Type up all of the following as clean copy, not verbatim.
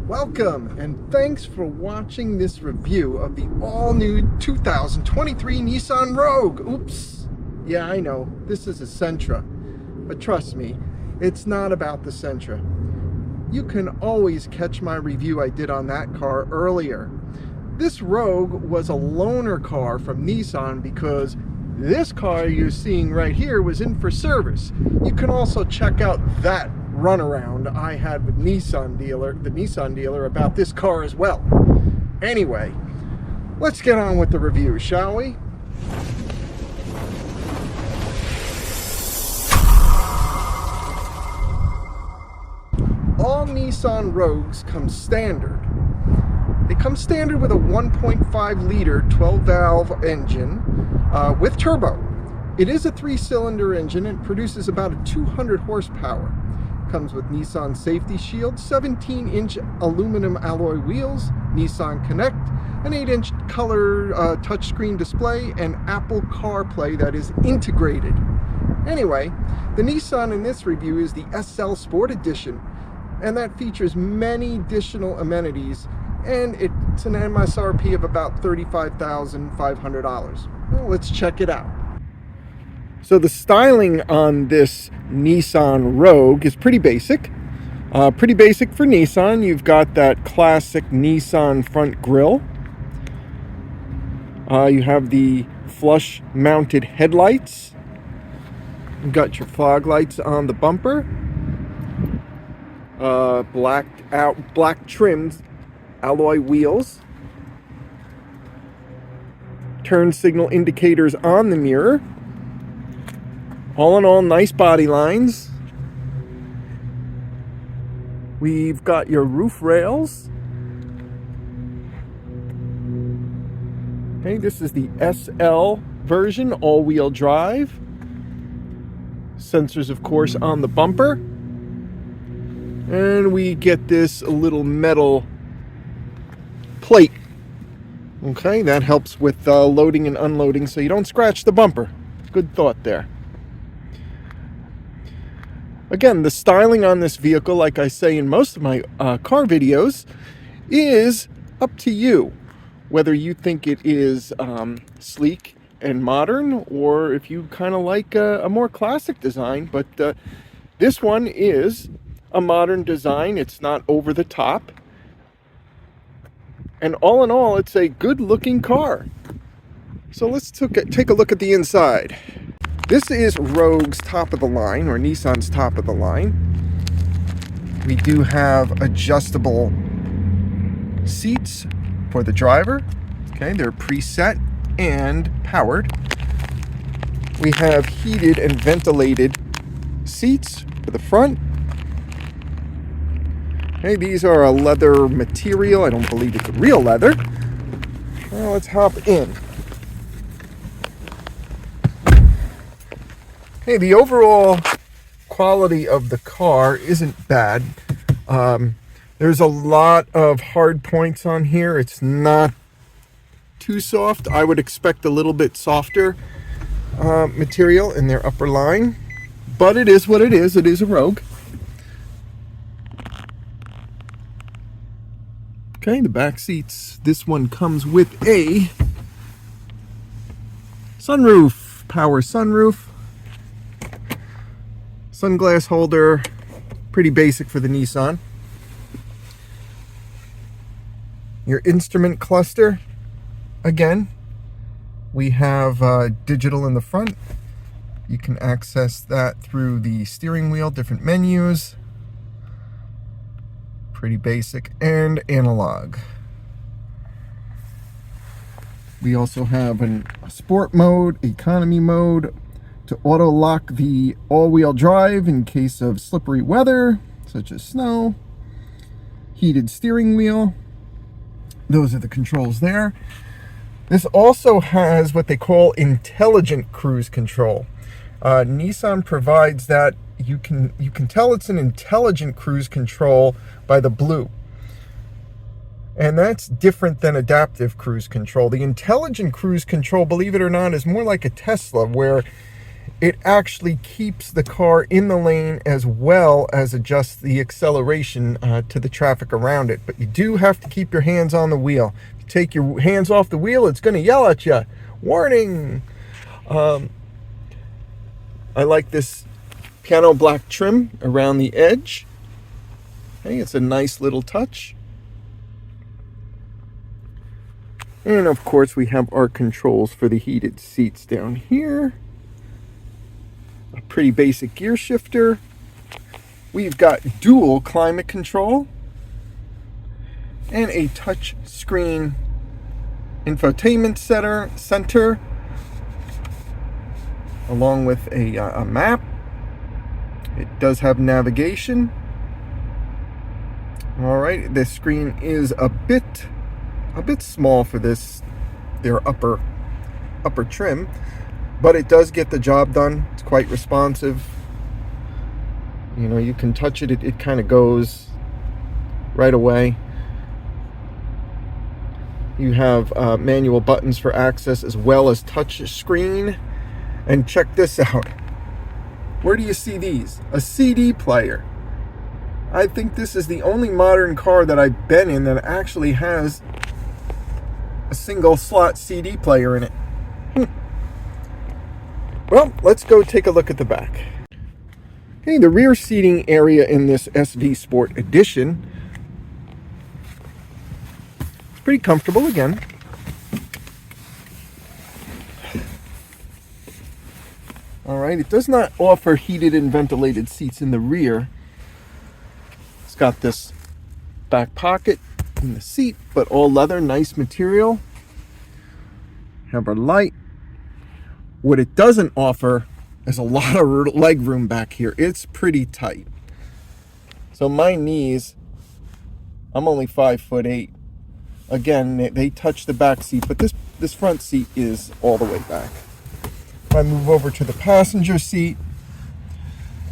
Welcome and thanks for watching this review of the all-new 2023 Nissan Rogue. Oops. Yeah, I know, this is a Sentra, but trust me, it's not about the Sentra. You can always catch my review I did on that car earlier. This Rogue was a loaner car from Nissan because this car you're seeing right here was in for service. You can also check out that runaround I had with the Nissan dealer about this car as well. Anyway, let's get on with the review, shall we? All Nissan Rogues come standard. They come standard with a 1.5 liter 12-valve engine with turbo. It is a 3-cylinder engine and produces about a 200 horsepower. Comes with Nissan Safety Shield, 17-inch aluminum alloy wheels, Nissan Connect, an 8-inch color touchscreen display, and Apple CarPlay that is integrated. Anyway, the Nissan in this review is the SL Sport Edition, and that features many additional amenities, and it's an MSRP of about $35,500. Well, let's check it out. So the styling on this Nissan Rogue is pretty basic. Pretty basic for Nissan. You've got that classic Nissan front grille. You have the flush mounted headlights. You've got your fog lights on the bumper. Black trimmed alloy wheels. Turn signal indicators on the mirror. All in all, nice body lines. We've got your roof rails. Okay, this is the SL version, all-wheel drive. Sensors, of course, on the bumper. And we get this little metal plate. Okay, that helps with loading and unloading so you don't scratch the bumper. Good thought there. Again, the styling on this vehicle, like I say in most of my car videos, is up to you. Whether you think it is sleek and modern, or if you kind of like a more classic design. But this one is a modern design. It's not over the top. And all in all, it's a good-looking car. So let's take a look at the inside. This is Rogue's top of the line, or Nissan's top of the line. We do have adjustable seats for the driver. Okay, they're preset and powered. We have heated and ventilated seats for the front. Okay, these are a leather material. I don't believe it's real leather. Well, let's hop in. Hey, the overall quality of the car isn't bad. There's a lot of hard points on here. It's not too soft. I would expect a little bit softer material in their upper line. But it is what it is. It is a Rogue. Okay, the back seats. This one comes with a sunroof, power sunroof. Sunglass holder, pretty basic for the Nissan. Your instrument cluster, again, we have digital in the front. You can access that through the steering wheel, different menus. Pretty basic, and analog. We also have a sport mode, economy mode, to auto lock the all-wheel drive in case of slippery weather, such as snow. Heated steering wheel. Those are the controls there. This also has what they call intelligent cruise control. Nissan provides that. You can tell it's an intelligent cruise control by the blue. And that's different than adaptive cruise control. The intelligent cruise control, believe it or not, is more like a Tesla, where it actually keeps the car in the lane as well as adjusts the acceleration to the traffic around it. But you do have to keep your hands on the wheel. If you take your hands off the wheel, it's going to yell at you. Warning! I like this piano black trim around the edge. Okay, it's a nice little touch. And of course we have our controls for the heated seats down here. A pretty basic gear shifter. We've got dual climate control and a touch screen infotainment center along with a map. It does have navigation. All right, this screen is a bit small for their upper trim, but it does get the job done. It's quite responsive. You know, you can touch it, it kind of goes right away. You have manual buttons for access as well as touch screen. And check this out. Where do you see these? A CD player. I think this is the only modern car that I've been in that actually has a single slot CD player in it. Well, let's go take a look at the back. Okay, the rear seating area in this SV Sport Edition is pretty comfortable again. All right, it does not offer heated and ventilated seats in the rear. It's got this back pocket in the seat, but all leather, nice material. Have our light. What it doesn't offer is a lot of leg room back here. It's pretty tight. So my knees, I'm only 5'8". Again, they touch the back seat, but this front seat is all the way back. If I move over to the passenger seat,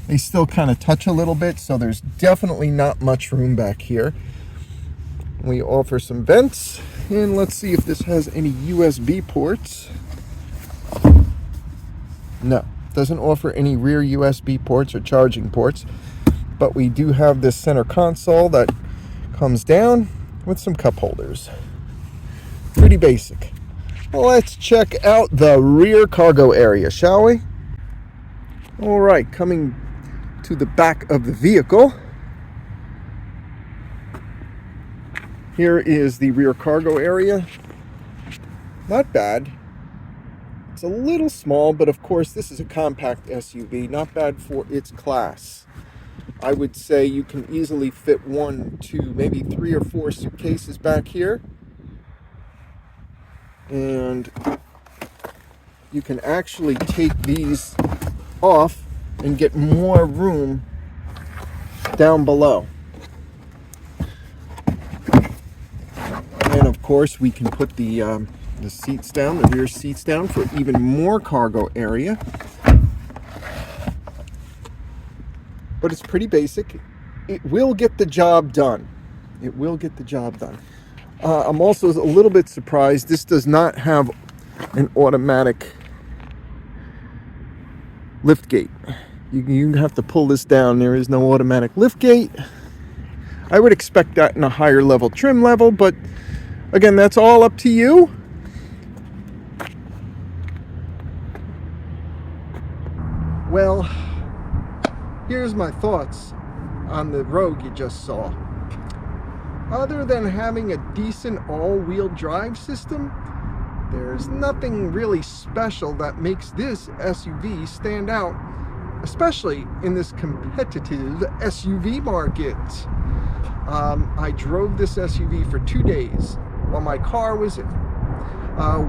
they still kind of touch a little bit, so there's definitely not much room back here. We offer some vents, and let's see if this has any USB ports. No, doesn't offer any rear USB ports or charging ports, but we do have this center console that comes down with some cup holders. Pretty basic. Well, let's check out the rear cargo area, shall we? All right, coming to the back of the vehicle. Here is the rear cargo area. Not bad. It's a little small, but of course this is a compact SUV. Not bad for its class. I would say you can easily fit 1, 2, maybe 3 or 4 suitcases back here. And you can actually take these off and get more room down below. And of course we can put the seats down, the rear seats down, for even more cargo area. But it's pretty basic. It will get the job done. It will get the job done. I'm also a little bit surprised this does not have an automatic lift gate. You have to pull this down. There is no automatic lift gate. I would expect that in a higher level trim level, but again, that's all up to you. Well, here's my thoughts on the Rogue you just saw. Other than having a decent all-wheel drive system, there's nothing really special that makes this SUV stand out, especially in this competitive SUV market. I drove this SUV for 2 days while my car was in.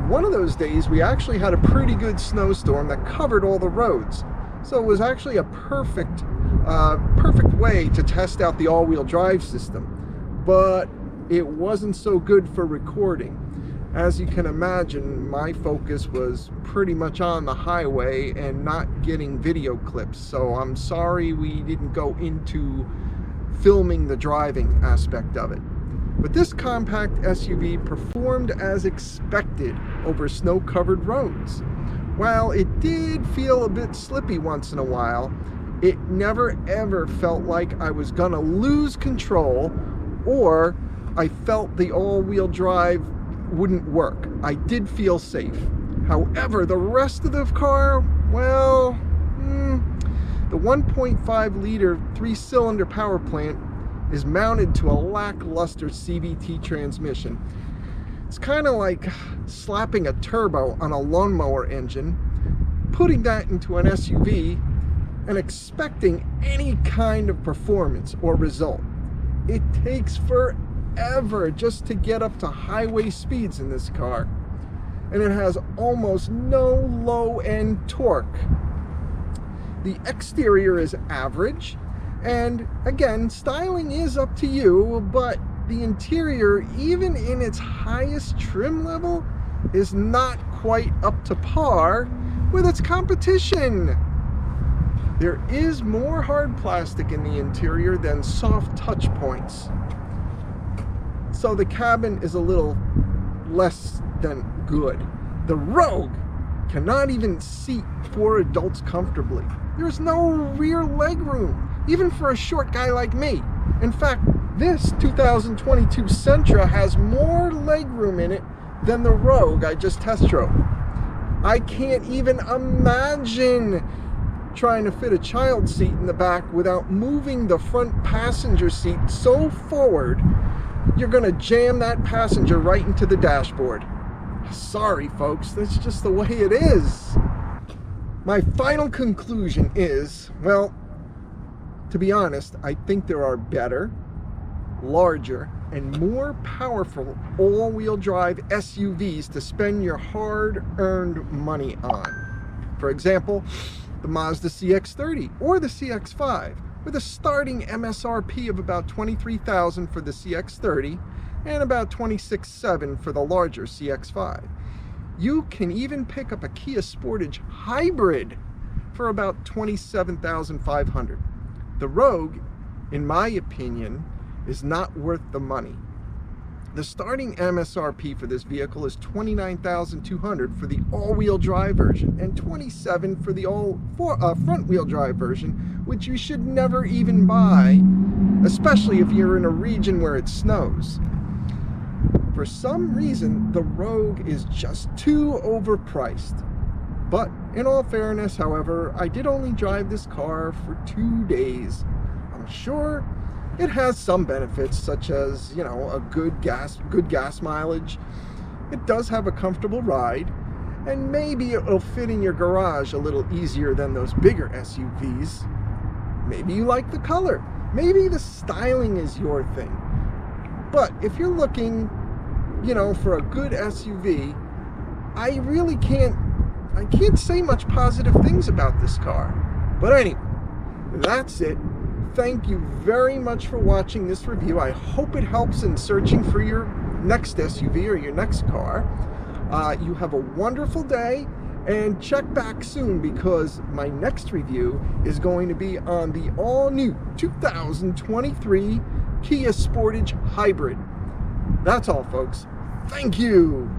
One of those days we actually had a pretty good snowstorm that covered all the roads. So it was actually a perfect way to test out the all-wheel drive system. But it wasn't so good for recording. As you can imagine, my focus was pretty much on the highway and not getting video clips. So I'm sorry we didn't go into filming the driving aspect of it. But this compact SUV performed as expected over snow-covered roads. While it did feel a bit slippy once in a while, it never ever felt like I was gonna lose control or I felt the all-wheel drive wouldn't work. I did feel safe. However, the rest of the car, well, the 1.5 liter 3-cylinder power plant is mounted to a lackluster CVT transmission. It's kind of like slapping a turbo on a lawnmower engine, putting that into an SUV, and expecting any kind of performance or result. It takes forever just to get up to highway speeds in this car, and it has almost no low-end torque. The exterior is average, and again, styling is up to you, but the interior, even in its highest trim level, is not quite up to par with its competition. There is more hard plastic in the interior than soft touch points, so the cabin is a little less than good. The Rogue cannot even seat 4 adults comfortably. There's no rear legroom, even for a short guy like me. In fact, this 2022 Sentra has more legroom in it than the Rogue I just test drove. I can't even imagine trying to fit a child seat in the back without moving the front passenger seat so forward you're gonna jam that passenger right into the dashboard. Sorry folks, that's just the way it is. My final conclusion is, well, to be honest, I think there are better, larger, and more powerful all-wheel drive SUVs to spend your hard-earned money on. For example, the Mazda CX-30 or the CX-5 with a starting MSRP of about $23,000 for the CX-30 and about $26,700 for the larger CX-5. You can even pick up a Kia Sportage Hybrid for about $27,500. The Rogue, in my opinion, is not worth the money. The starting MSRP for this vehicle is $29,200 for the all-wheel drive version and $27,000 for the front-wheel drive version, which you should never even buy, especially if you're in a region where it snows. For some reason, the Rogue is just too overpriced. But in all fairness, however, I did only drive this car for 2 days. I'm sure it has some benefits, such as, a good gas mileage. It does have a comfortable ride, and maybe it'll fit in your garage a little easier than those bigger SUVs. Maybe you like the color. Maybe the styling is your thing. But if you're looking, for a good SUV, I really can't say much positive things about this car. But anyway, that's it. Thank you very much for watching this review. I hope it helps in searching for your next SUV or your next car. You have a wonderful day, and check back soon because my next review is going to be on the all-new 2023 Kia Sportage Hybrid. That's all, folks. Thank you.